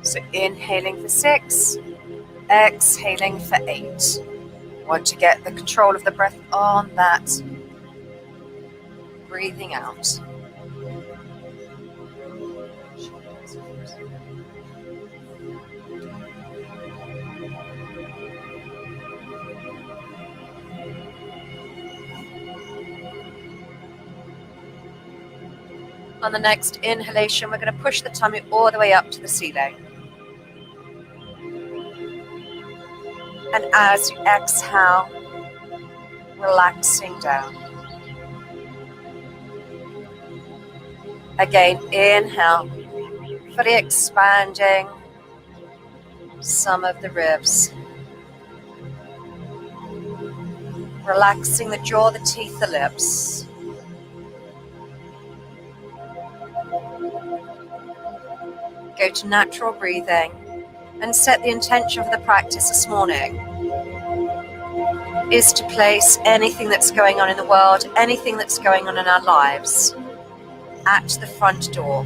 So inhaling for 6, exhaling for 8. Want to get the control of the breath on that. Breathing out. On the next inhalation, we're going to push the tummy all the way up to the ceiling. And as you exhale, relaxing down. Again, inhale, fully expanding some of the ribs. Relaxing the jaw, the teeth, the lips. Go to natural breathing and set the intention for the practice this morning is to place anything that's going on in the world, anything that's going on in our lives at the front door.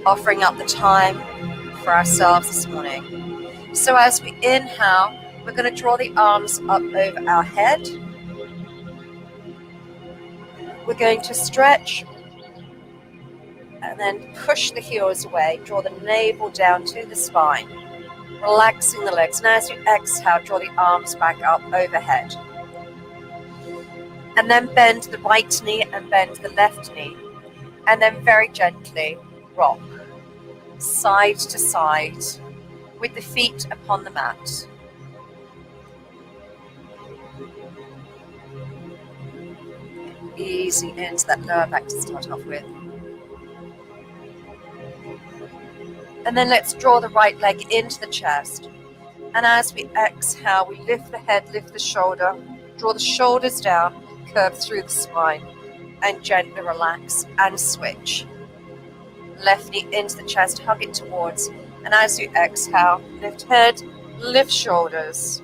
Offering up the time for ourselves this morning. So as we inhale, we're going to draw the arms up over our head. We're going to stretch and then push the heels away. Draw the navel down to the spine, relaxing the legs. And as you exhale, draw the arms back up overhead. And then bend the right knee and bend the left knee. And then very gently rock side to side with the feet upon the mat. Easy into that lower back to start off with. And then let's draw the right leg into the chest. And as we exhale, we lift the head, lift the shoulder, draw the shoulders down, curve through the spine, and gently relax and switch. Left knee into the chest, hug it towards. And as you exhale, lift head, lift shoulders,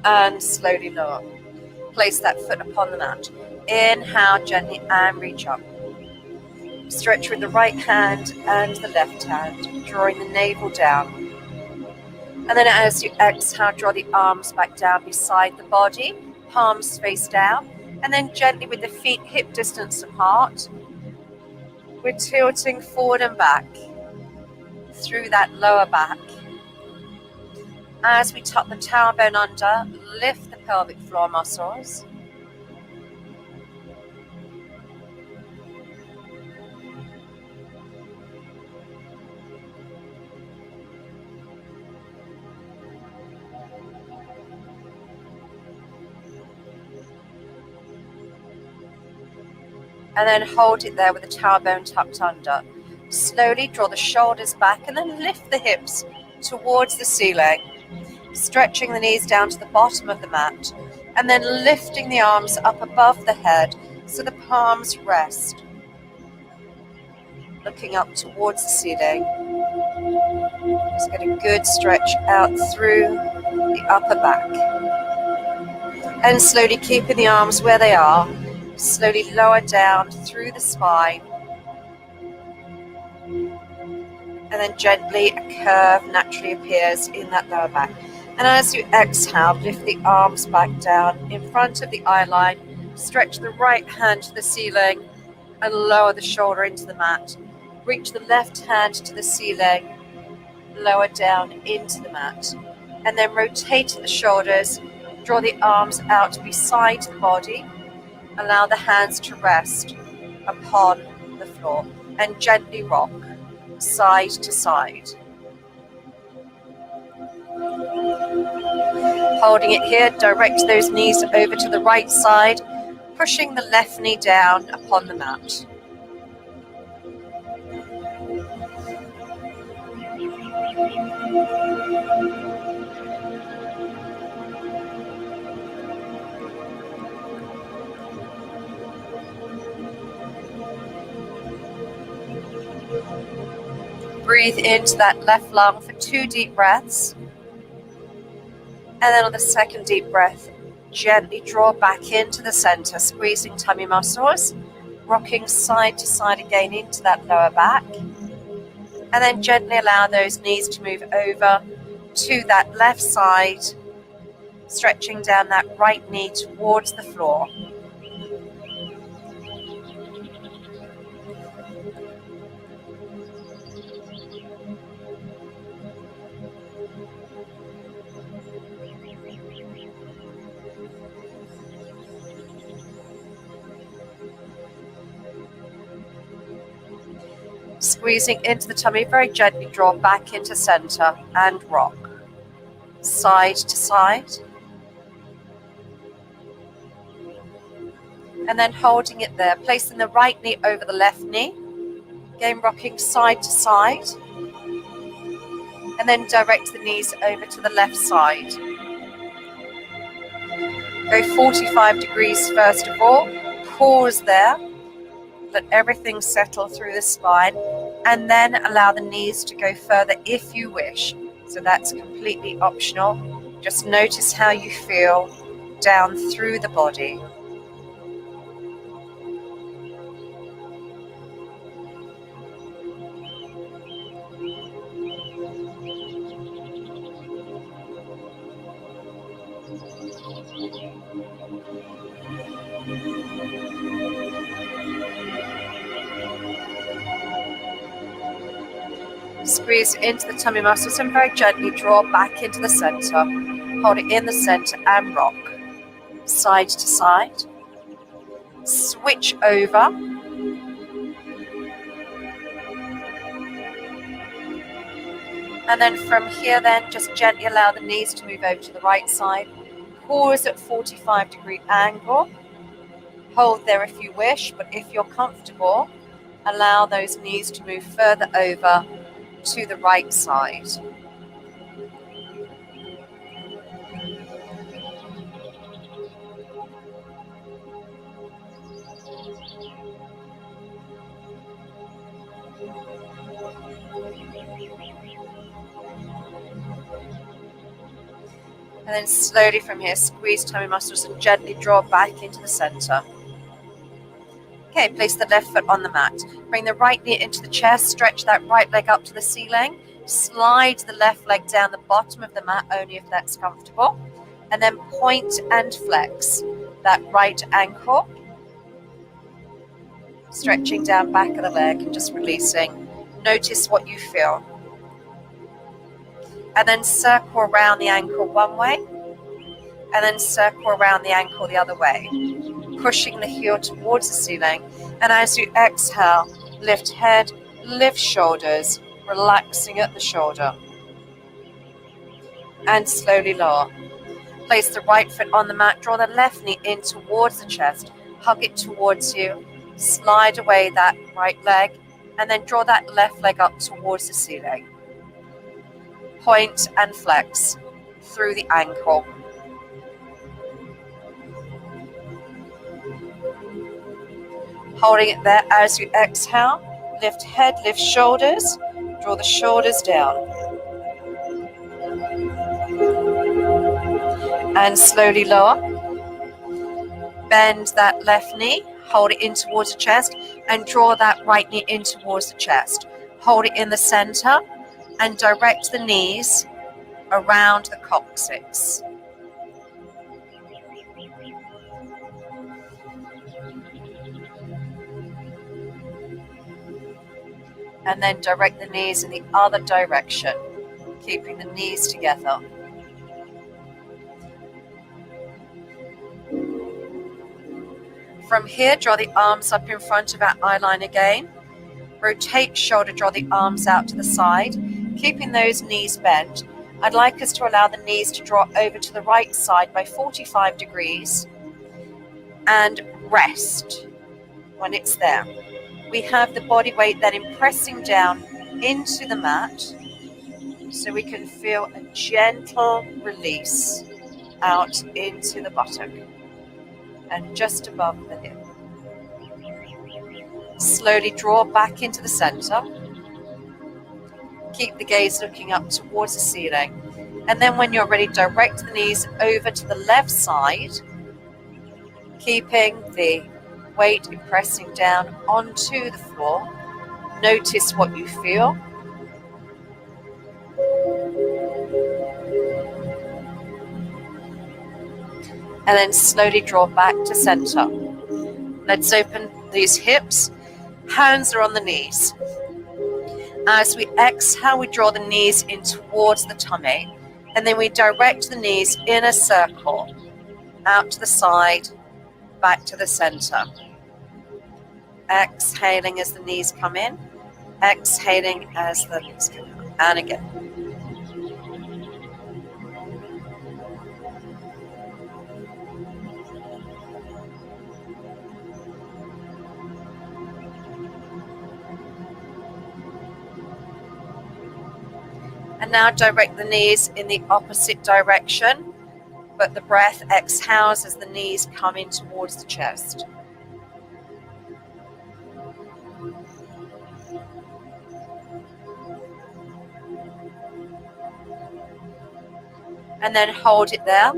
and slowly lower. Place that foot upon the mat. Inhale gently and reach up. Stretch with the right hand and the left hand, drawing the navel down. And then as you exhale, draw the arms back down beside the body, palms face down, and then gently with the feet hip distance apart, we're tilting forward and back through that lower back. As we tuck the tailbone under, lift the pelvic floor muscles. And then hold it there with the tailbone tucked under. Slowly draw the shoulders back and then lift the hips towards the ceiling. Stretching the knees down to the bottom of the mat. And then lifting the arms up above the head so the palms rest. Looking up towards the ceiling. Just get a good stretch out through the upper back. And slowly keeping the arms where they are. Slowly lower down through the spine. And then gently a curve naturally appears in that lower back. And as you exhale, lift the arms back down in front of the eye line. Stretch the right hand to the ceiling and lower the shoulder into the mat. Reach the left hand to the ceiling, lower down into the mat. And then rotate the shoulders, draw the arms out beside the body. Allow the hands to rest upon the floor and gently rock side to side. Holding it here, direct those knees over to the right side, pushing the left knee down upon the mat. Breathe into that left lung for 2 deep breaths. And then on the second deep breath, gently draw back into the center, squeezing tummy muscles, rocking side to side again into that lower back. And then gently allow those knees to move over to that left side, stretching down that right knee towards the floor. Squeezing into the tummy, very gently draw back into center and rock. Side to side. And then holding it there, placing the right knee over the left knee. Again, rocking side to side. And then direct the knees over to the left side. Go 45 degrees first of all. Pause there. Let everything settle through the spine. And then allow the knees to go further if you wish. So that's completely optional. Just notice how you feel down through the body. Squeeze into the tummy muscles and very gently draw back into the center. Hold it in the center and rock. Side to side. Switch over. And then from here then, just gently allow the knees to move over to the right side. Pause at 45-degree angle. Hold there if you wish, but if you're comfortable, allow those knees to move further over to the right side. And then slowly from here, squeeze tummy muscles and gently draw back into the center. Okay, place the left foot on the mat. Bring the right knee into the chest, stretch that right leg up to the ceiling. Slide the left leg down the bottom of the mat, only if that's comfortable. And then point and flex that right ankle. Stretching down back of the leg and just releasing. Notice what you feel. And then circle around the ankle one way. And then circle around the ankle the other way. Pushing the heel towards the ceiling. And as you exhale, lift head, lift shoulders, relaxing at the shoulder. And slowly lower. Place the right foot on the mat, draw the left knee in towards the chest, hug it towards you, slide away that right leg, and then draw that left leg up towards the ceiling. Point and flex through the ankle. Holding it there as you exhale, lift head, lift shoulders, draw the shoulders down. And slowly lower. Bend that left knee, hold it in towards the chest, and draw that right knee in towards the chest. Hold it in the center, and direct the knees around the coccyx. And then direct the knees in the other direction, keeping the knees together. From here, draw the arms up in front of our eye line again. Rotate shoulder, draw the arms out to the side, keeping those knees bent. I'd like us to allow the knees to draw over to the right side by 45 degrees and rest when it's there. We have the body weight then impressing down into the mat so we can feel a gentle release out into the buttock and just above the hip. Slowly draw back into the center. Keep the gaze looking up towards the ceiling. And then when you're ready, direct the knees over to the left side, keeping the weight impressing down onto the floor. Notice what you feel. and then slowly draw back to center. Let's open these hips. Hands are on the knees. As we exhale, we draw the knees in towards the tummy, and then we direct the knees in a circle, out to the side, back to the center. Exhaling as the knees come in, exhaling as the knees come out, and again. And now direct the knees in the opposite direction, but the breath exhales as the knees come in towards the chest. And then hold it there,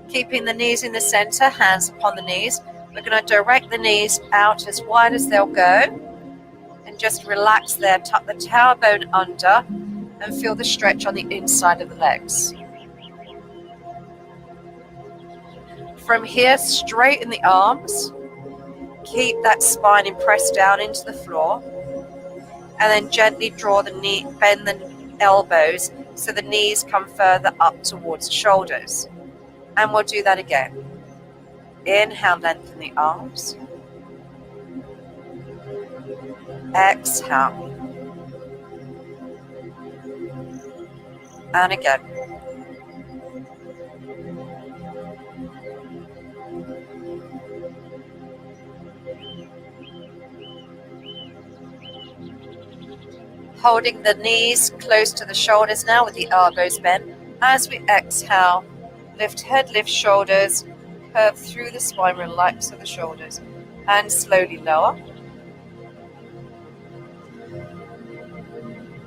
keeping the knees in the center, hands upon the knees. We're going to direct the knees out as wide as they'll go, and just relax there. Tuck the tailbone under and feel the stretch on the inside of the legs. From here, straighten the arms. Keep that spine pressed down into the floor, and then gently draw the knee, bend the elbows so the knees come further up towards the shoulders. And we'll do that again. Inhale, lengthen the arms. Exhale. And again. Holding the knees close to the shoulders now with the elbows bent. As we exhale, lift head, lift shoulders, curve through the spine, relax of the shoulders, and slowly lower.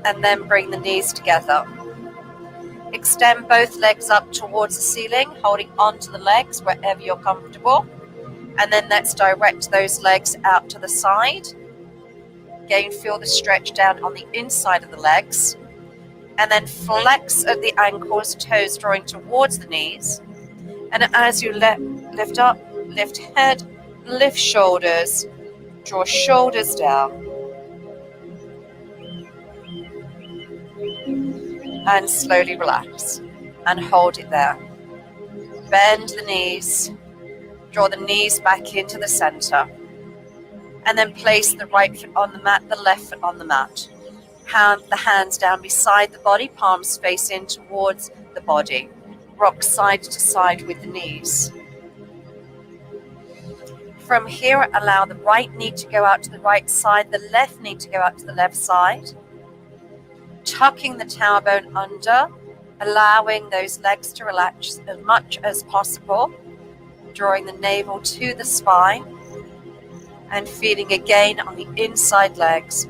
And then bring the knees together. Extend both legs up towards the ceiling, holding onto the legs wherever you're comfortable. And then let's direct those legs out to the side. Again, feel the stretch down on the inside of the legs. And then flex at the ankles, toes drawing towards the knees. And as you lift up, lift head, lift shoulders, draw shoulders down. And slowly relax and hold it there. Bend the knees, draw the knees back into the center. And then place the right foot on the mat, the left foot on the mat. Hand the hands down beside the body, palms face in towards the body. Rock side to side with the knees. From here, allow the right knee to go out to the right side, the left knee to go out to the left side. Tucking the tailbone under, allowing those legs to relax as much as possible, drawing the navel to the spine, and feeling again on the inside legs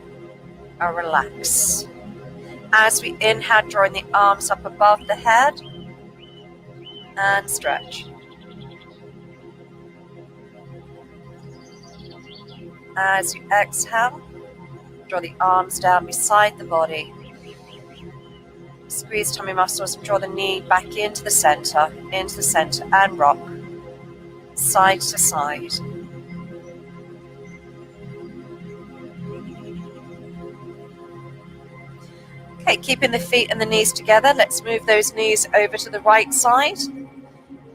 a relax. As we inhale, drawing the arms up above the head, and stretch. As you exhale, draw the arms down beside the body. Squeeze tummy muscles and draw the knee back into the center, and rock side to side. Okay, keeping the feet and the knees together, let's move those knees over to the right side.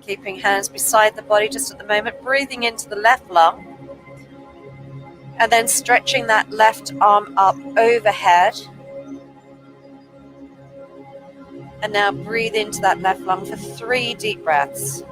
Keeping hands beside the body just at the moment, breathing into the left lung. And then stretching that left arm up overhead. And now breathe into that left lung for 3 deep breaths.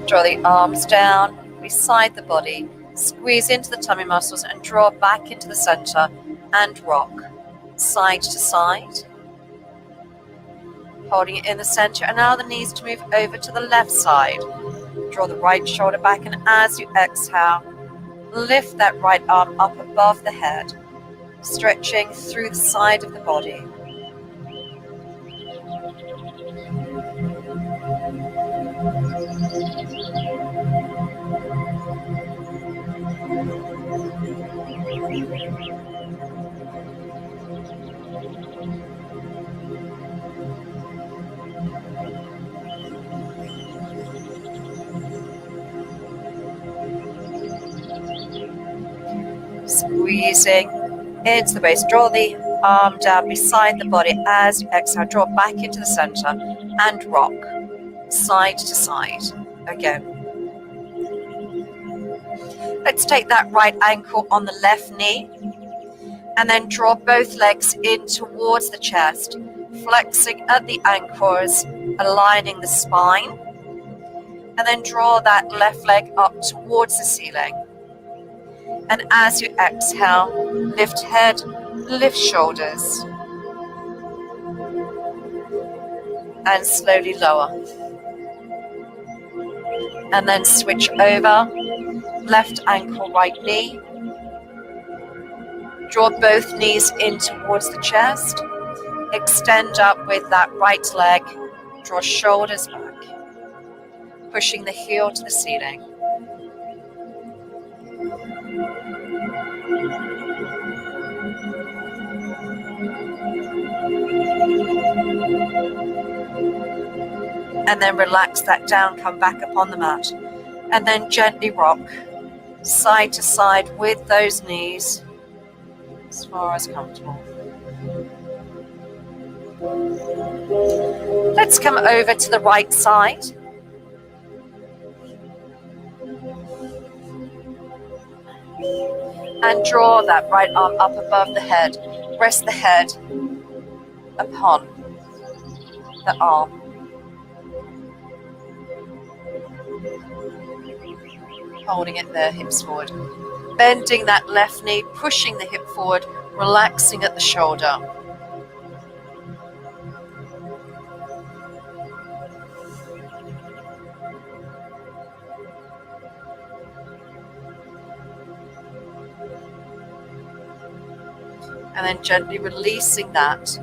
Draw the arms down beside the body, squeeze into the tummy muscles and draw back into the center and rock side to side. Holding it in the center, and allow the knees to move over to the left side. Draw the right shoulder back, and as you exhale, Lift that right arm up above the head, stretching through the side of the body. Squeezing into the waist. Draw the arm down beside the body as you exhale. Draw back into the center and rock side to side again. Let's take that right ankle on the left knee and then draw both legs in towards the chest, flexing at the ankles, aligning the spine, and then draw that left leg up towards the ceiling. And as you exhale, lift head, lift shoulders, and slowly lower. And then switch over, left ankle, right knee. Draw both knees in towards the chest. Extend up with that right leg. Draw shoulders back, pushing the heel to the ceiling. And then relax that down, come back upon the mat. And then gently rock side to side with those knees as far as comfortable. Let's come over to the right side. And draw that right arm up above the head. Rest the head upon the arm. Holding it there, hips forward. Bending that left knee, pushing the hip forward, relaxing at the shoulder. And then gently releasing that.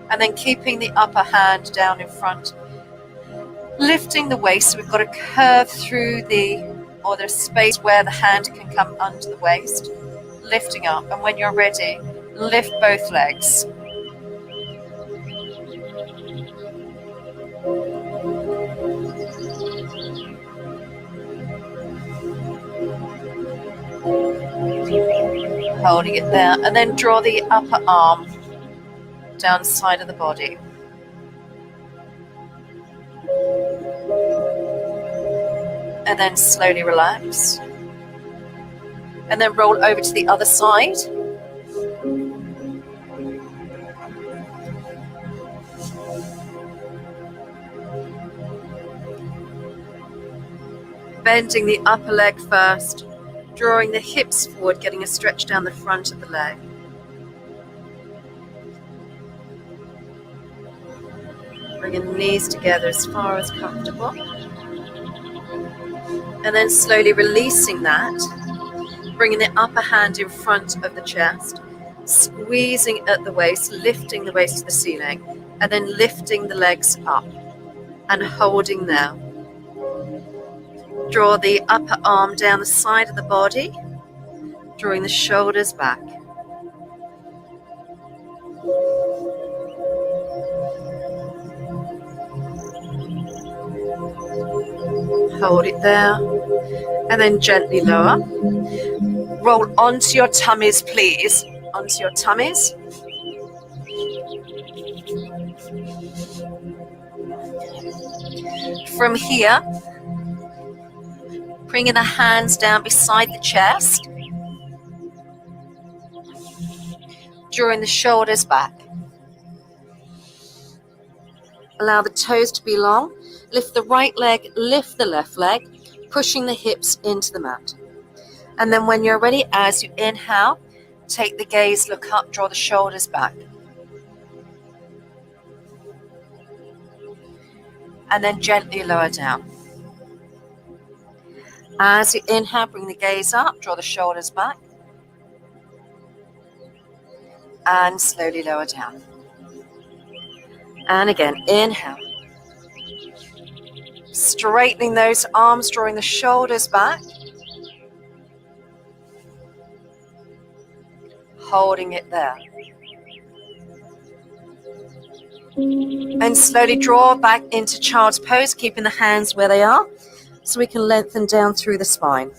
And then keeping the upper hand down in front. Lifting the waist, so we've got a curve through there's space where the hand can come under the waist. Lifting up, and when you're ready, lift both legs. Holding it there, and then draw the upper arm down the side of the body. And then slowly relax. And then roll over to the other side. Bending the upper leg first, drawing the hips forward, getting a stretch down the front of the leg. Bringing the knees together as far as comfortable. And then slowly releasing that, bringing the upper hand in front of the chest, squeezing at the waist, lifting the waist to the ceiling, and then lifting the legs up and holding there. Draw the upper arm down the side of the body, drawing the shoulders back. Hold it there, and then gently lower. Roll onto your tummies, please. Onto your tummies. From here, bringing the hands down beside the chest, drawing the shoulders back. Allow the toes to be long. Lift the right leg, lift the left leg, pushing the hips into the mat. And then when you're ready, as you inhale, take the gaze, look up, draw the shoulders back. And then gently lower down. As you inhale, bring the gaze up, draw the shoulders back, and slowly lower down. And again, inhale. Straightening those arms, drawing the shoulders back. Holding it there. And slowly draw back into child's pose, keeping the hands where they are, so we can lengthen down through the spine.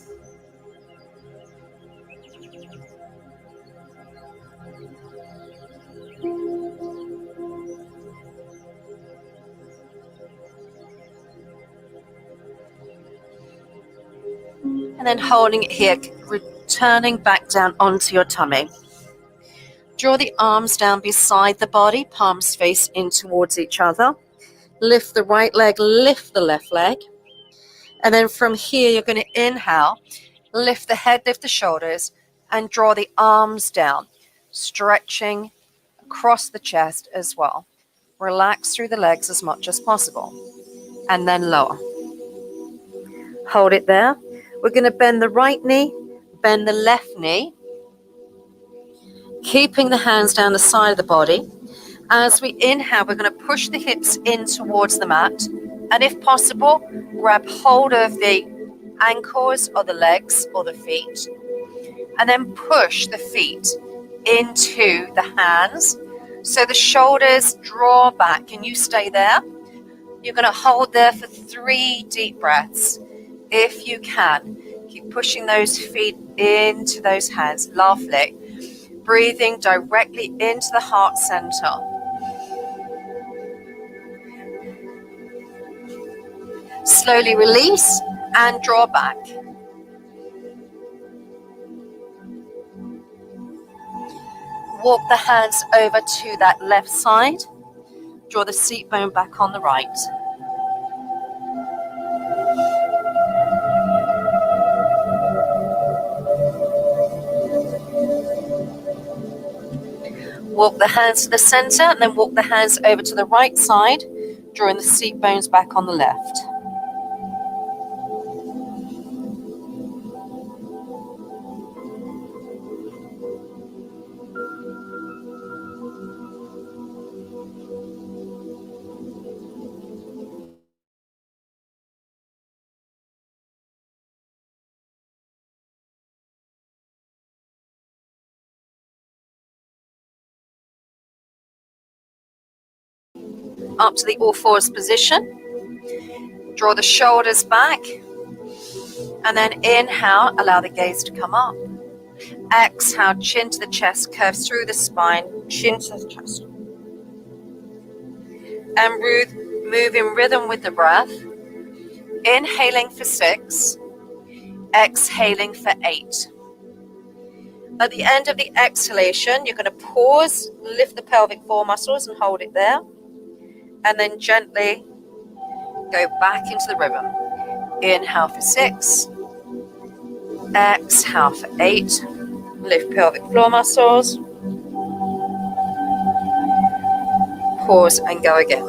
And then holding it here, returning back down onto your tummy. Draw the arms down beside the body, palms face in towards each other. Lift the right leg, lift the left leg. And then from here, you're going to inhale, lift the head, lift the shoulders, and draw the arms down, stretching across the chest as well. Relax through the legs as much as possible. And then lower. Hold it there. We're going to bend the right knee, bend the left knee, keeping the hands down the side of the body. As we inhale, we're going to push the hips in towards the mat. And if possible, grab hold of the ankles or the legs or the feet. And then push the feet into the hands. So the shoulders draw back and you stay there. You're going to hold there for 3 deep breaths. If you can, keep pushing those feet into those hands. Lovely. Breathing directly into the heart center. Slowly release and draw back. Walk the hands over to that left side. Draw the seat bone back on the right. Walk the hands to the center and then walk the hands over to the right side, drawing the seat bones back on the left. Up to the all fours position. Draw the shoulders back. And then inhale, allow the gaze to come up. Exhale, chin to the chest, curves through the spine, chin to the chest. And move in rhythm with the breath. Inhaling for 6. Exhaling for 8. At the end of the exhalation, you're going to pause, lift the pelvic floor muscles and hold it there. And then gently go back into the rhythm. Inhale for 6. Exhale for 8. Lift pelvic floor muscles. Pause and go again.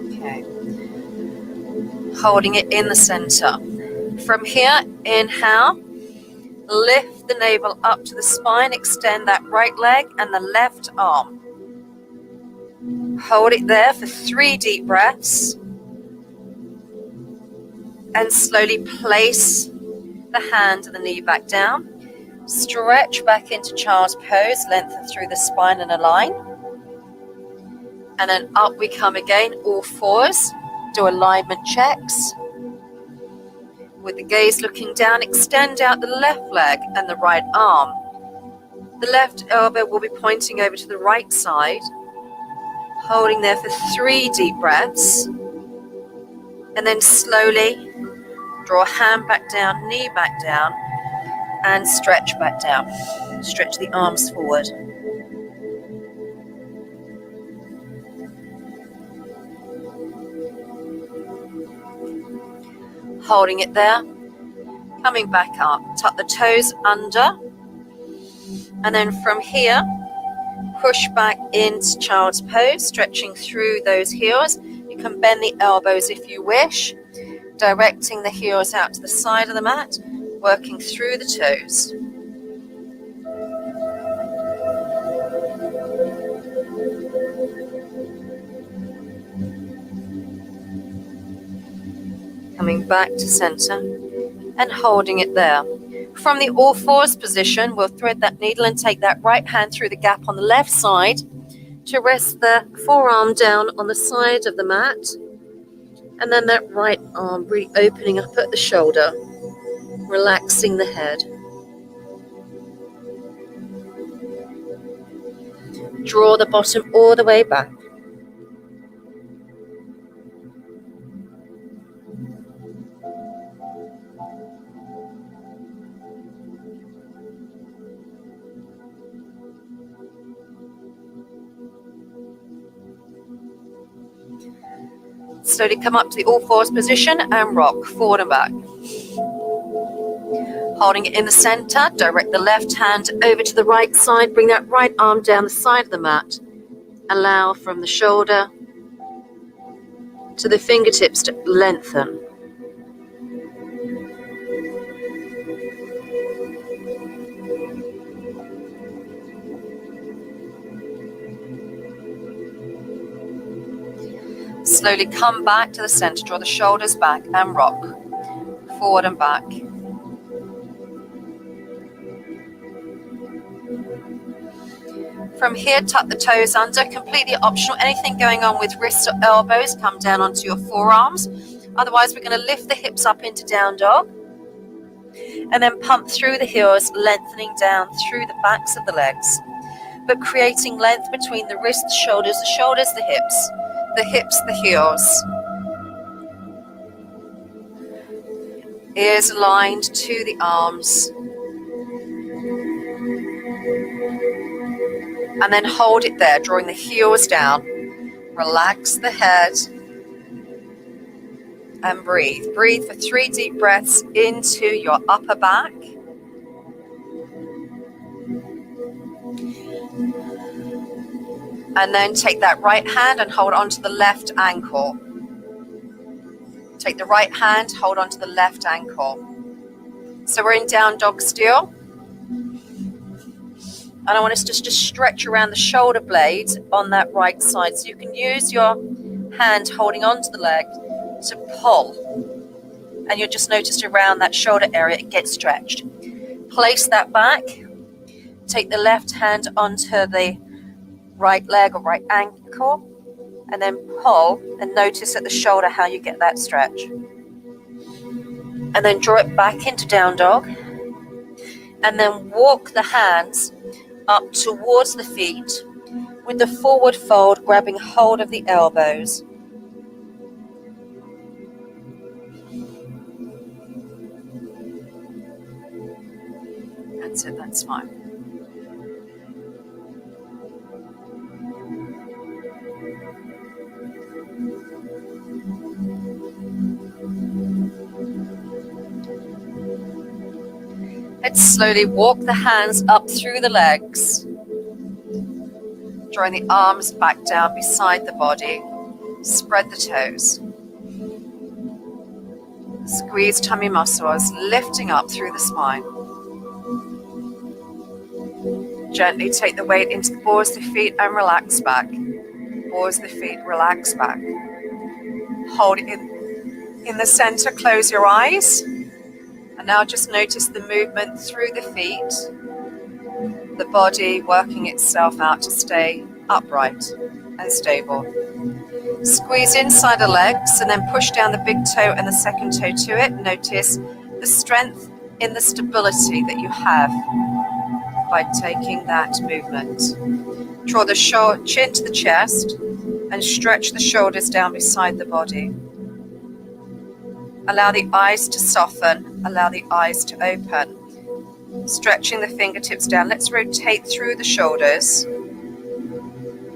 Okay. Holding it in the center. From here, inhale. Lift the navel up to the spine. Extend that right leg and the left arm. Hold it there for 3 deep breaths. And slowly place the hand and the knee back down. Stretch back into child's pose. Lengthen through the spine and align. And then up we come again, all fours. Do alignment checks. With the gaze looking down, extend out the left leg and the right arm. The left elbow will be pointing over to the right side. Holding there for 3 deep breaths. And then slowly draw a hand back down, knee back down, and stretch back down. Stretch the arms forward. Holding it there. Coming back up. Tuck the toes under. And then from here, push back into child's pose, stretching through those heels. You can bend the elbows if you wish, directing the heels out to the side of the mat, working through the toes. Coming back to center and holding it there. From the all fours position, we'll thread that needle and take that right hand through the gap on the left side to rest the forearm down on the side of the mat. And then that right arm really opening up at the shoulder, relaxing the head. Draw the bottom all the way back. Slowly come up to the all fours position and rock forward and back. Holding it in the center, direct the left hand over to the right side. Bring that right arm down the side of the mat. Allow from the shoulder to the fingertips to lengthen. Slowly come back to the center, draw the shoulders back and rock. Forward and back. From here, tuck the toes under, completely optional. Anything going on with wrists or elbows, come down onto your forearms. Otherwise, we're going to lift the hips up into down dog. And then pump through the heels, lengthening down through the backs of the legs. But creating length between the wrists, the shoulders, the hips, the heels. Ears aligned to the arms. And then hold it there, drawing the heels down. Relax the head. And breathe. Breathe for 3 deep breaths into your upper back. And then take that right hand and hold onto the left ankle. Take the right hand, hold onto the left ankle. So we're in down dog still. And I want us to just stretch around the shoulder blade on that right side. So you can use your hand holding onto the leg to pull. And you'll just notice around that shoulder area, it gets stretched. Place that back. Take the left hand onto the right leg or right ankle. And then pull and notice at the shoulder how you get that stretch. And then draw it back into down dog. And then walk the hands up towards the feet with the forward fold, grabbing hold of the elbows. That's it, that's fine. Let's slowly walk the hands up through the legs, drawing the arms back down beside the body. Spread the toes. Squeeze tummy muscles, lifting up through the spine. Gently take the weight into the balls of the feet and relax back. Balls of the feet, relax back. Hold it in the center, close your eyes. And now just notice the movement through the feet, the body working itself out to stay upright and stable. Squeeze inside the legs and then push down the big toe and the second toe to it. Notice the strength in the stability that you have by taking that movement. Draw the chin to the chest and stretch the shoulders down beside the body. Allow the eyes to soften, allow the eyes to open. Stretching the fingertips down. Let's rotate through the shoulders,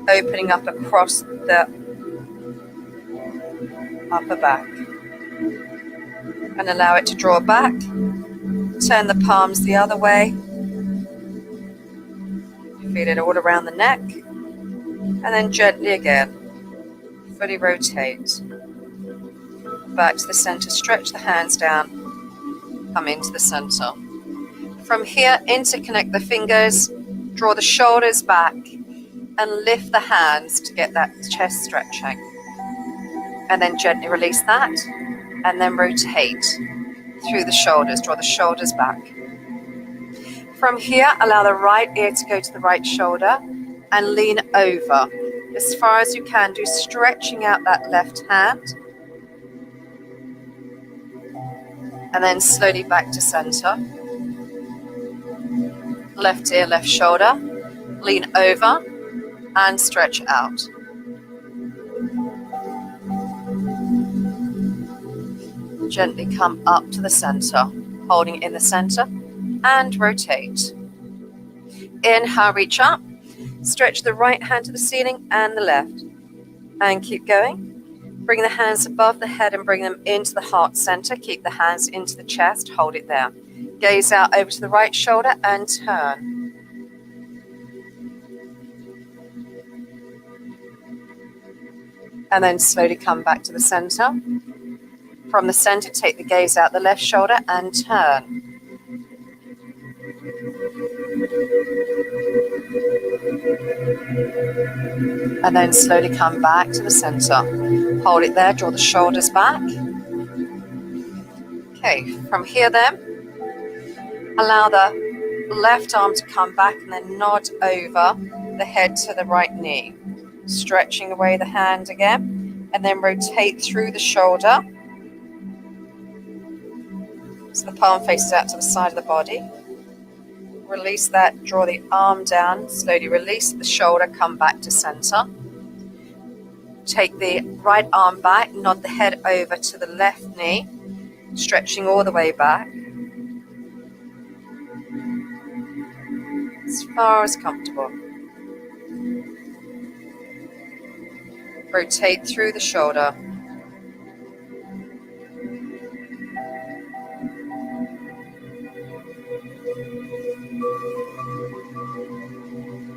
opening up across the upper back. and allow it to draw back. Turn the palms the other way. Feel it all around the neck. And then gently again, fully rotate. Back to the center, stretch the hands down, come into the center. From here, interconnect the fingers, draw the shoulders back, and lift the hands to get that chest stretching. And then gently release that, and then rotate through the shoulders, draw the shoulders back. From here, allow the right ear to go to the right shoulder and lean over as far as you can. Do stretching out that left hand. And then slowly back to center. Left ear, left shoulder. Lean over and stretch out. Gently come up to the center, holding it in the center, and rotate. Inhale, reach up. Stretch the right hand to the ceiling and the left. And keep going. Bring the hands above the head and bring them into the heart center. Keep the hands into the chest. Hold it there. Gaze out over to the right shoulder and turn. And then slowly come back to the center. From the center, take the gaze out the left shoulder and turn. And then slowly come back to the center. Hold it there, draw the shoulders back. Okay, from here then, allow the left arm to come back and then nod over the head to the right knee. Stretching away the hand again, and then rotate through the shoulder. So the palm faces out to the side of the body. Release that, draw the arm down, slowly release the shoulder, come back to center. Take the right arm back, nod the head over to the left knee, stretching all the way back. As far as comfortable. Rotate through the shoulder.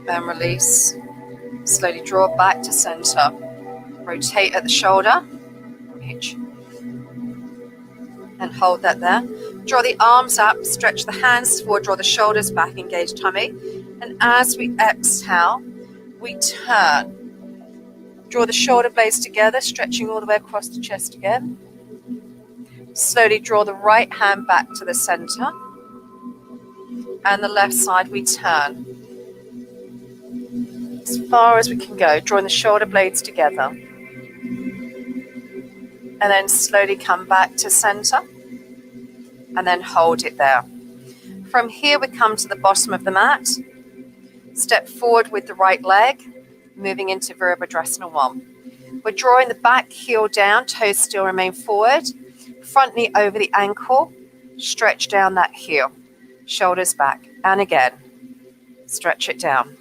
And release. Slowly draw back to center. Rotate at the shoulder. Reach. And hold that there. Draw the arms up, stretch the hands forward, draw the shoulders back, engage tummy. And as we exhale, we turn. Draw the shoulder blades together, stretching all the way across the chest again. Slowly draw the right hand back to the center. And the left side, we turn. As far as we can go, drawing the shoulder blades together. And then slowly come back to center. And then hold it there. From here, we come to the bottom of the mat. Step forward with the right leg, moving into Virabhadrasana 1. We're drawing the back heel down, toes still remain forward. Front knee over the ankle, stretch down that heel. Shoulders back, and again, stretch it down.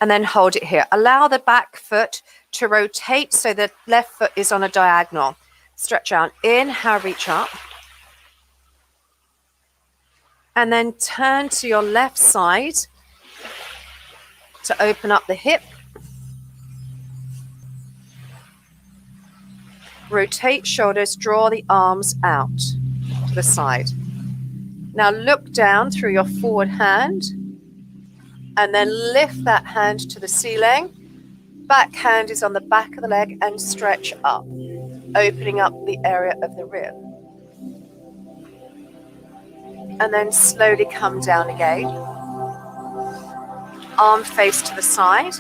And then hold it here. Allow the back foot to rotate so the left foot is on a diagonal. Stretch out. Inhale, reach up. And then turn to your left side to open up the hip. Rotate shoulders, draw the arms out to the side. Now look down through your forward hand and then lift that hand to the ceiling. Back hand is on the back of the leg and stretch up, opening up the area of the rib. And then slowly come down again. Arm face to the side.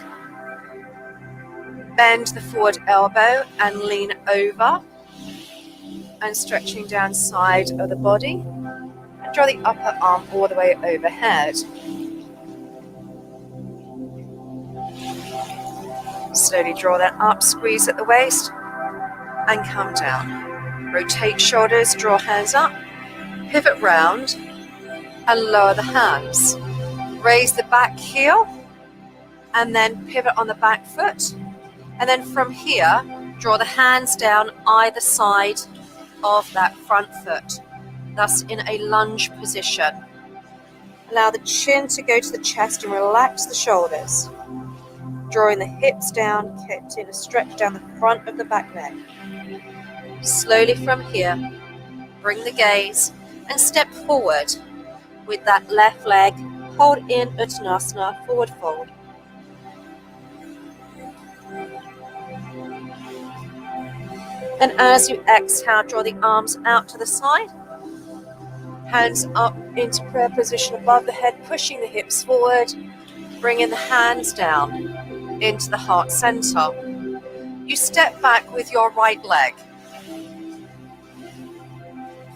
Bend the forward elbow and lean over. And stretching down side of the body. And draw the upper arm all the way overhead. Slowly draw that up, squeeze at the waist. And come down. Rotate shoulders, draw hands up. Pivot round and lower the hands. Raise the back heel and then pivot on the back foot. And then from here, draw the hands down either side of that front foot, thus in a lunge position. Allow the chin to go to the chest and relax the shoulders. Drawing the hips down, kept in a stretch down the front of the back neck. Slowly from here, bring the gaze and step forward with that left leg. Hold in Uttanasana, forward fold. And as you exhale, draw the arms out to the side. Hands up into prayer position above the head, pushing the hips forward. Bringing the hands down into the heart center. You step back with your right leg.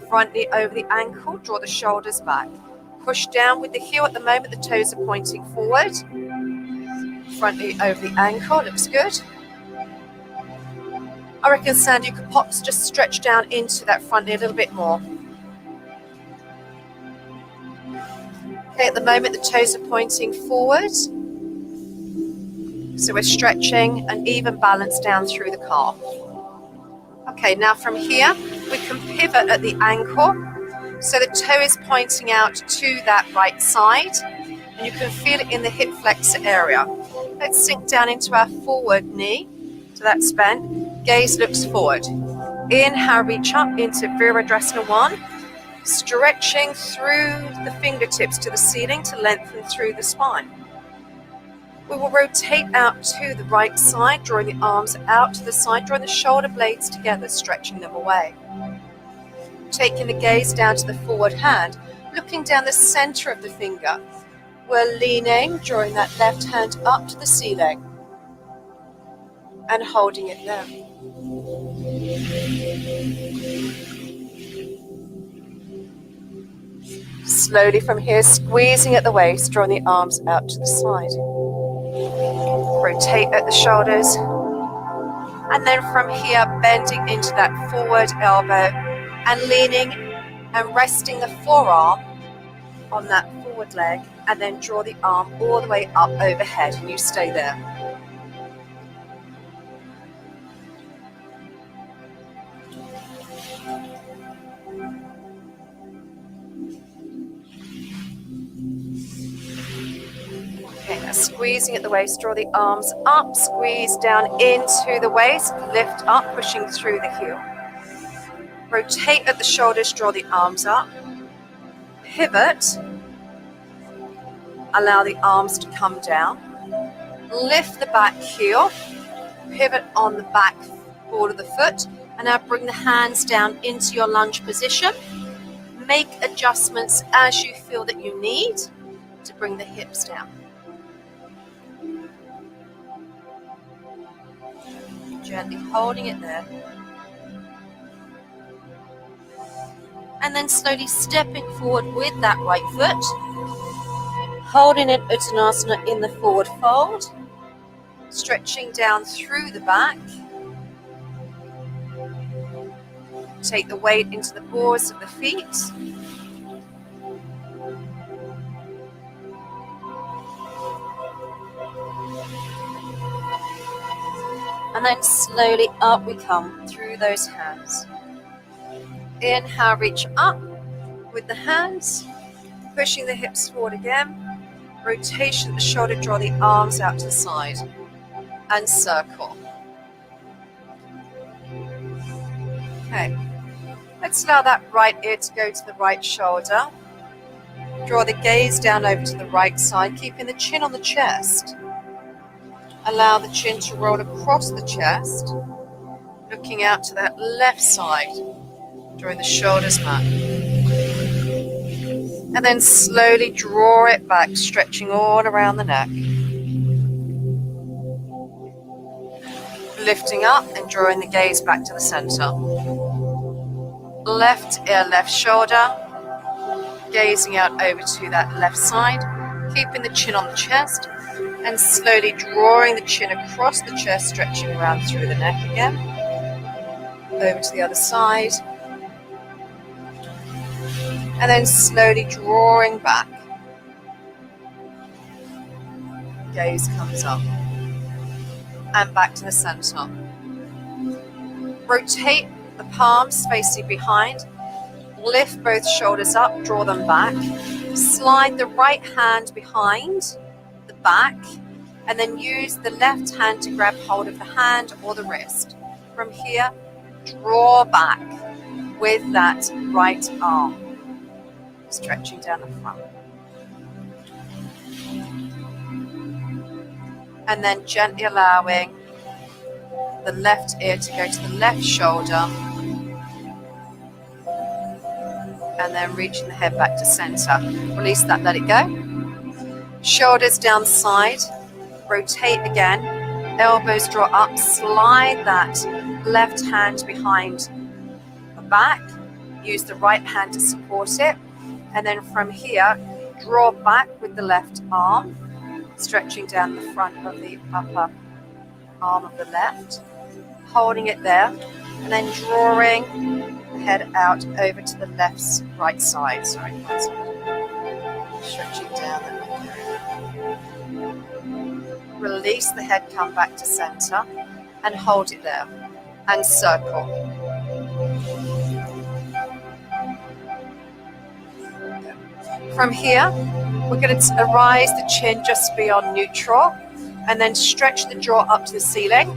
Front knee over the ankle, draw the shoulders back. Push down with the heel at the moment, the toes are pointing forward. Front knee over the ankle, looks good. I reckon, Sandy, you could just stretch down into that front knee a little bit more. Okay, at the moment the toes are pointing forward. So we're stretching an even balance down through the calf. Okay, now from here, we can pivot at the ankle. So the toe is pointing out to that right side. And you can feel it in the hip flexor area. Let's sink down into our forward knee. So that's bent. Gaze looks forward. Inhale, reach up into Virabhadrasana 1. Stretching through the fingertips to the ceiling to lengthen through the spine. We will rotate out to the right side, drawing the arms out to the side, drawing the shoulder blades together, stretching them away. Taking the gaze down to the forward hand, looking down the center of the finger. We're leaning, drawing that left hand up to the ceiling and holding it there. Slowly from here, squeezing at the waist, drawing the arms out to the side. Rotate at the shoulders. And then from here, bending into that forward elbow and leaning and resting the forearm on that forward leg, and then draw the arm all the way up overhead, and you stay there. Okay, now squeezing at the waist, draw the arms up, squeeze down into the waist, lift up, pushing through the heel. Rotate at the shoulders, draw the arms up. Pivot. Allow the arms to come down. Lift the back heel. Pivot on the back ball of the foot. And now bring the hands down into your lunge position. Make adjustments as you feel that you need to bring the hips down. Gently holding it there. And then slowly stepping forward with that right foot. Holding it Uttanasana in the forward fold. Stretching down through the back. Take the weight into the balls of the feet. And then slowly up we come through those hands. Inhale, reach up with the hands, pushing the hips forward again. Rotation at the shoulder, draw the arms out to the side and circle. Okay, let's allow that right ear to go to the right shoulder. Draw the gaze down over to the right side, keeping the chin on the chest. Allow the chin to roll across the chest, looking out to that left side, drawing the shoulders back. And then slowly draw it back, stretching all around the neck. Lifting up and drawing the gaze back to the center. Left ear, left shoulder. Gazing out over to that left side, keeping the chin on the chest. And slowly drawing the chin across the chest, stretching around through the neck again. Over to the other side. And then slowly drawing back. gaze comes up. And back to the center. Rotate the palms facing behind. Lift both shoulders up, draw them back. Slide the right hand behind the back, and then use the left hand to grab hold of the hand or the wrist. From here, draw back with that right arm, stretching down the front. And then gently allowing the left ear to go to the left shoulder, and then reaching the head back to center. Release that, let it go. Shoulders down the side, rotate again, elbows draw up, slide that left hand behind the back, use the right hand to support it, and then from here, draw back with the left arm, stretching down the front of the upper arm of the left, holding it there, and then drawing the head out over to the right side. Stretching down the neck. Release the head, come back to center, and hold it there, and circle. From here, we're going to arise the chin just beyond neutral, and then stretch the jaw up to the ceiling,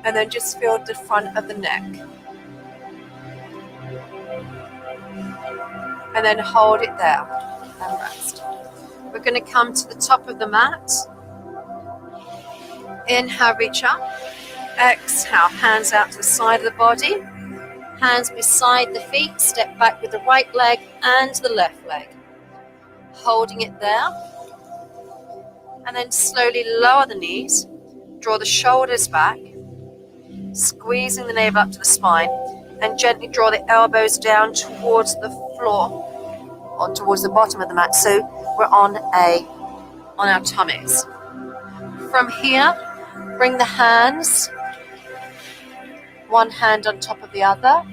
and then just feel the front of the neck. And then hold it there and rest. We're going to come to the top of the mat. Inhale, reach up. Exhale, hands out to the side of the body. Hands beside the feet. Step back with the right leg and the left leg. Holding it there. And then slowly lower the knees. Draw the shoulders back. Squeezing the navel up to the spine. And gently draw the elbows down towards the floor. Or towards the bottom of the mat. So we're on our tummies. From here, bring the hands, one hand on top of the other,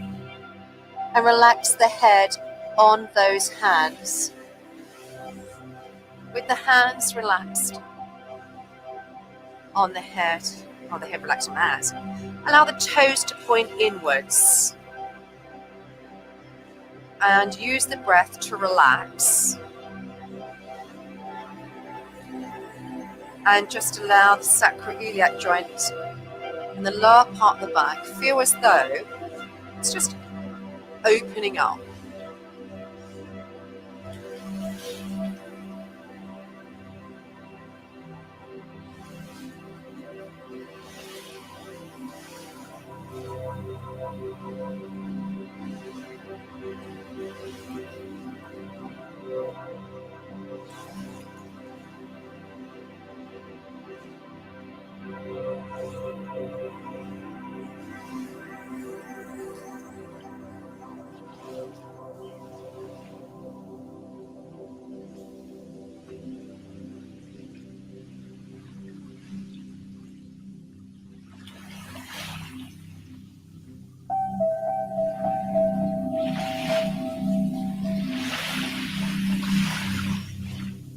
and relax the head on those hands. With the hands relaxed on the head, or the head relaxed on the hands, allow the toes to point inwards. And use the breath to relax. And just allow the sacroiliac joint in the lower part of the back feel as though it's just opening up.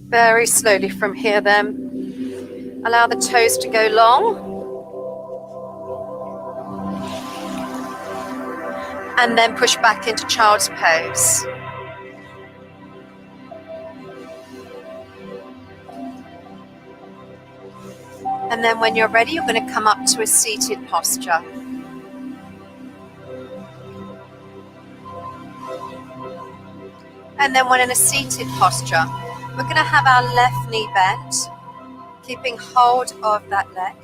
Very slowly from here then, allow the toes to go long. And then push back into child's pose. And then when you're ready, you're going to come up to a seated posture. And then when in a seated posture, we're going to have our left knee bent, keeping hold of that leg.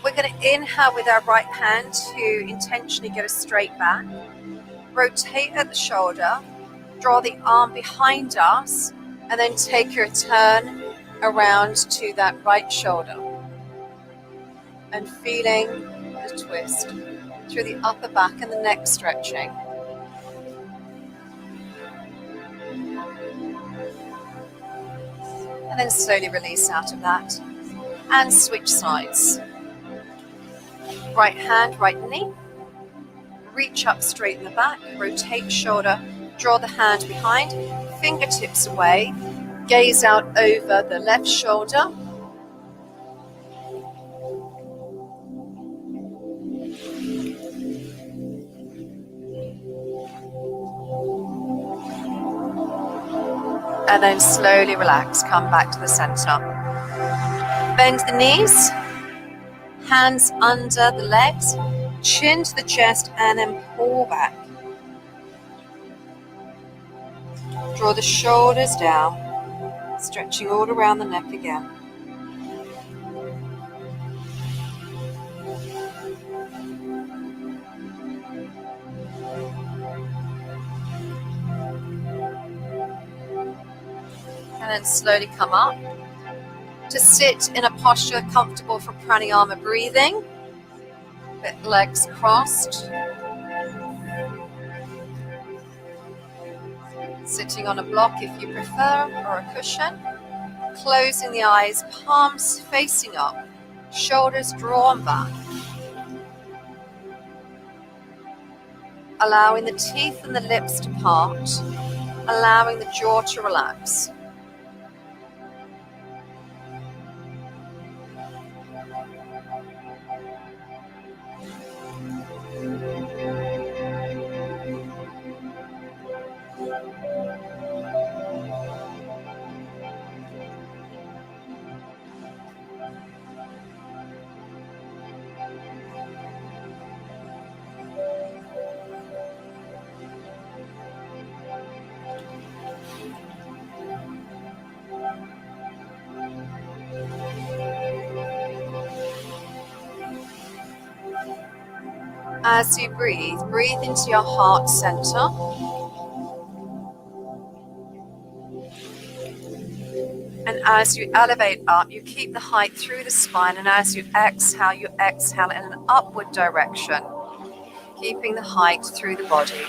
We're going to inhale with our right hand to intentionally get a straight back. Rotate at the shoulder, draw the arm behind us, and then take your turn around to that right shoulder. And feeling the twist through the upper back and the neck stretching. And then slowly release out of that. And switch sides. Right hand, right knee. Reach up, straighten the back. Rotate shoulder. Draw the hand behind. Fingertips away. Gaze out over the left shoulder. And then slowly relax, come back to the center. Bend the knees, hands under the legs, chin to the chest, and then pull back. Draw the shoulders down, stretching all around the neck again. And then slowly come up to sit in a posture comfortable for pranayama breathing, with legs crossed. Sitting on a block if you prefer, or a cushion. Closing the eyes, palms facing up, shoulders drawn back. Allowing the teeth and the lips to part, allowing the jaw to relax. As you breathe, breathe into your heart center. And as you elevate up, you keep the height through the spine. And as you exhale in an upward direction, keeping the height through the body.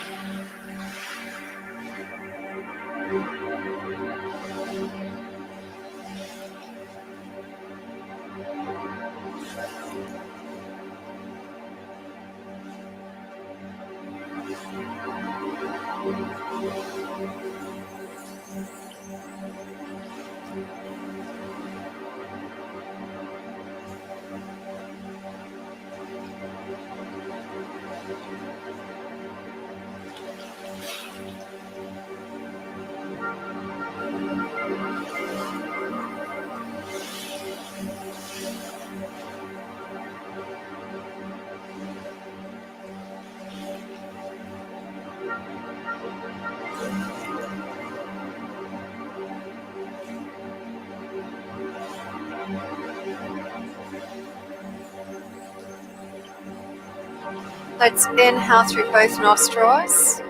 Let's inhale through both nostrils.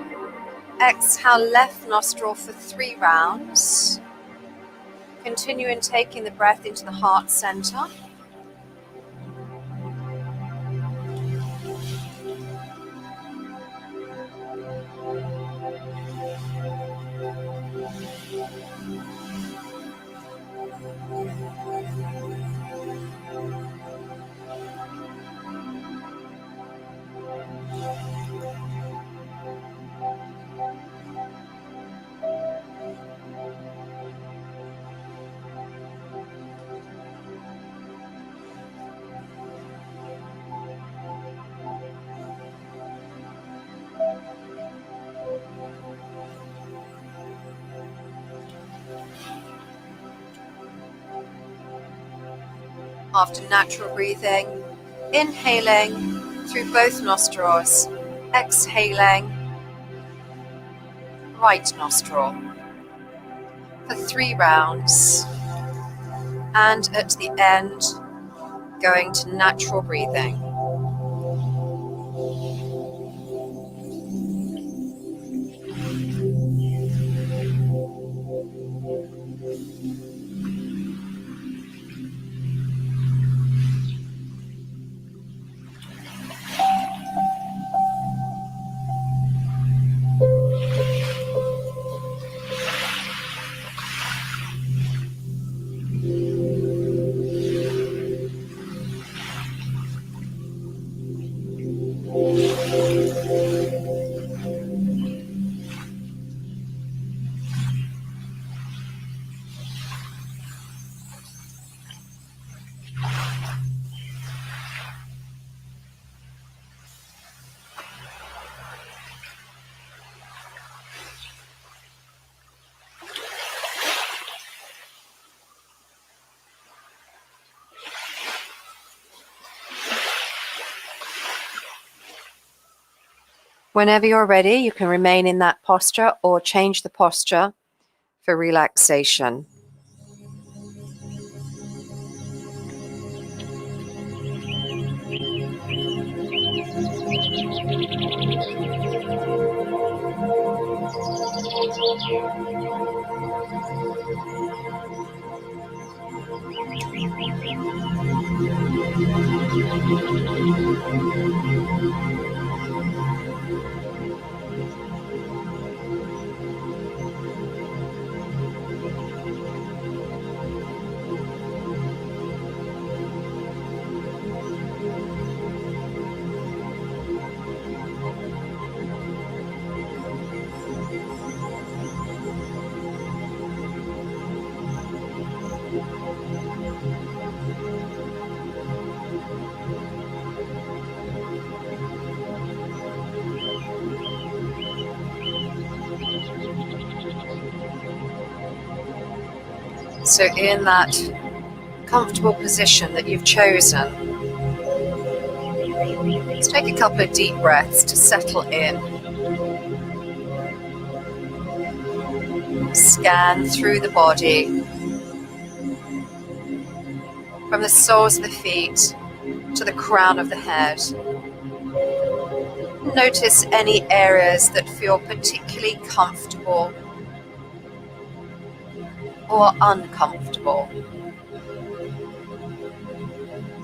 Exhale left nostril for 3 rounds. Continue in taking the breath into the heart center. After natural breathing, inhaling through both nostrils, exhaling right nostril for 3 rounds, and at the end, going to natural breathing. Whenever you're ready, you can remain in that posture or change the posture for relaxation. So in that comfortable position that you've chosen, let's take a couple of deep breaths to settle in. Scan through the body, from the soles of the feet to the crown of the head. Notice any areas that feel particularly comfortable or uncomfortable.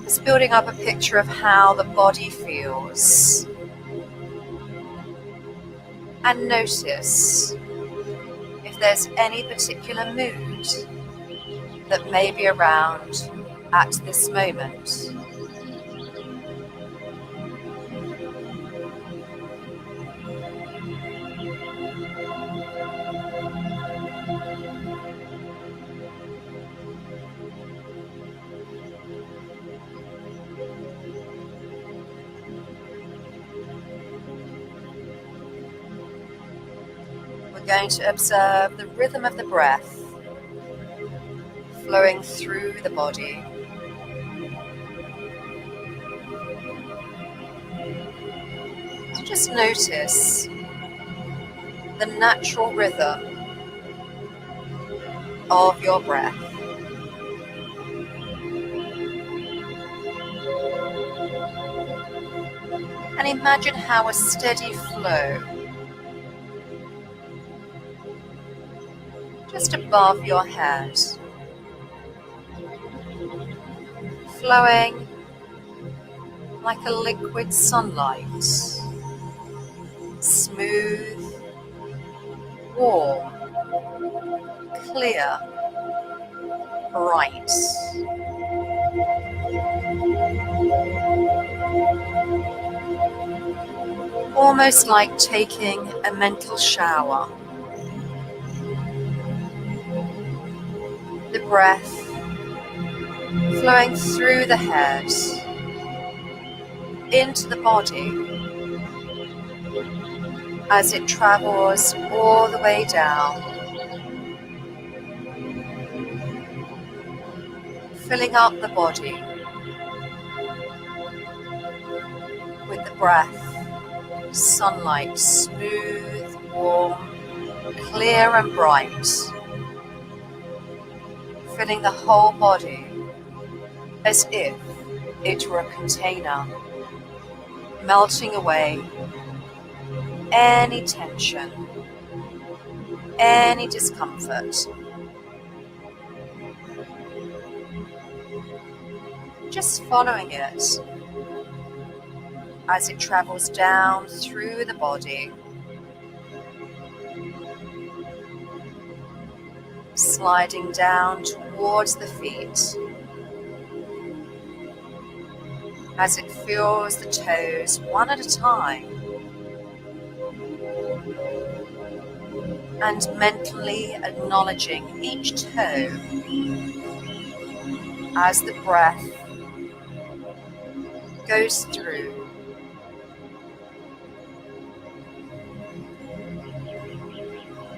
Just building up a picture of how the body feels. And notice if there's any particular mood that may be around at this moment. We're going to observe the rhythm of the breath flowing through the body. So just notice the natural rhythm of your breath. And imagine how a steady flow just above your head, flowing like a liquid sunlight, smooth, warm, clear, bright. Almost like taking a mental shower. The breath flowing through the head, into the body, as it travels all the way down, filling up the body with the breath, sunlight, smooth, warm, clear and bright, filling the whole body as if it were a container, melting away any tension, any discomfort. Just following it as it travels down through the body, sliding down towards the feet as it feels the toes one at a time, and mentally acknowledging each toe as the breath goes through.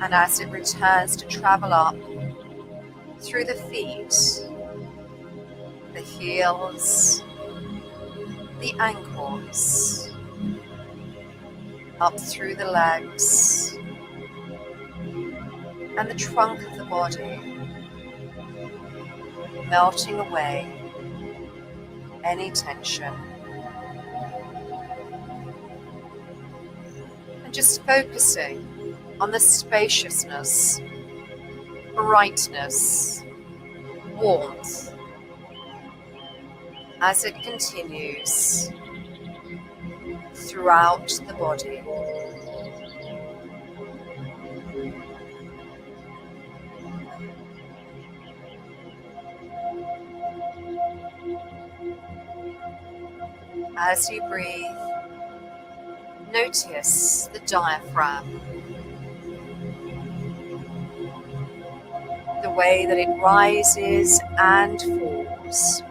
And as it returns to travel up through the feet, the heels, the ankles, up through the legs and the trunk of the body, melting away any tension. And just focusing on the spaciousness, brightness, warmth as it continues throughout the body. As you breathe, notice the diaphragm, the way that it rises and falls.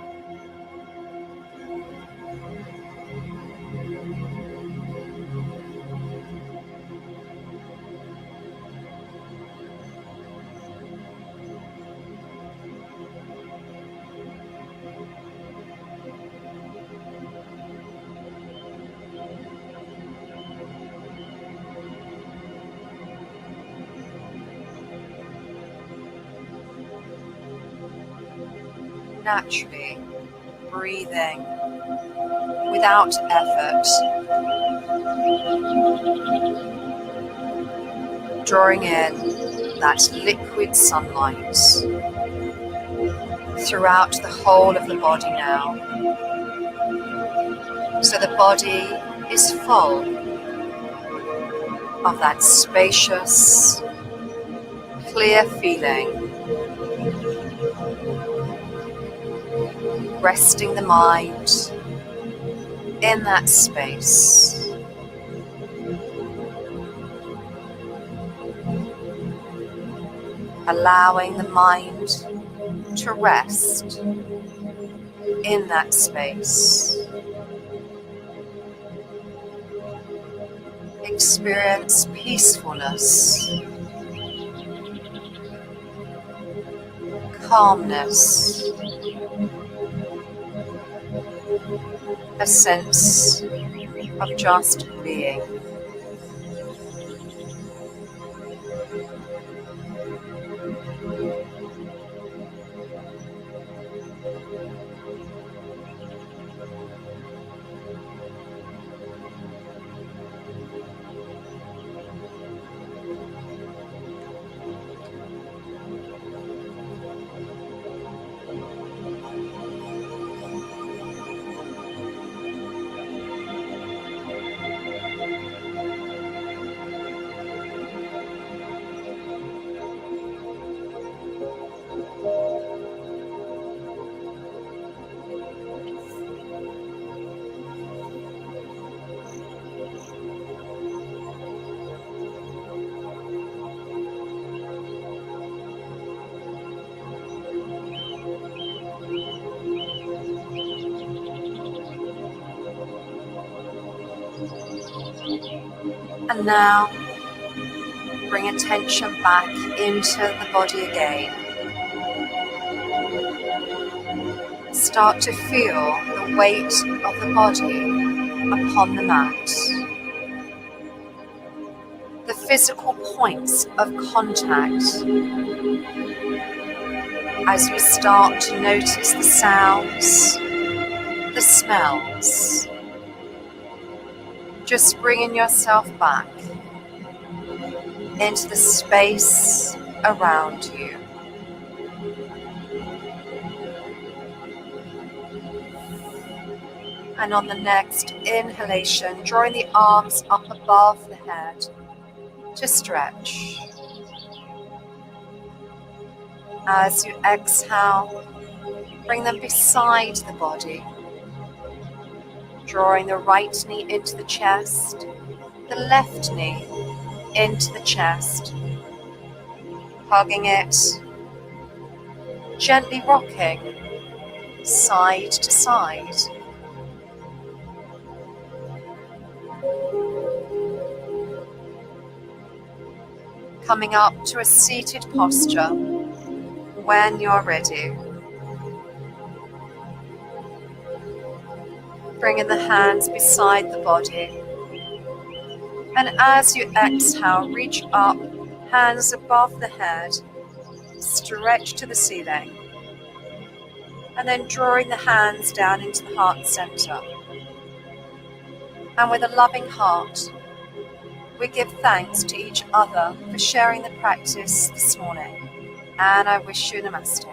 Naturally breathing without effort, drawing in that liquid sunlight throughout the whole of the body now. So the body is full of that spacious, clear feeling, resting the mind in that space. Allowing the mind to rest in that space. Experience peacefulness, calmness, a sense of just being. And now bring attention back into the body again. Start to feel the weight of the body upon the mat. The physical points of contact as you start to notice the sounds, the smells. Just bringing yourself back into the space around you. And on the next inhalation, drawing the arms up above the head to stretch. As you exhale, bring them beside the body, drawing the right knee into the chest, the left knee into the chest, hugging it, gently rocking side to side. Coming up to a seated posture when you're ready. Bringing the hands beside the body, And as you exhale, reach up, hands above the head, stretch to the ceiling, and then drawing the hands down into the heart center. And with a loving heart, we give thanks to each other for sharing the practice this morning. And I wish you namaste.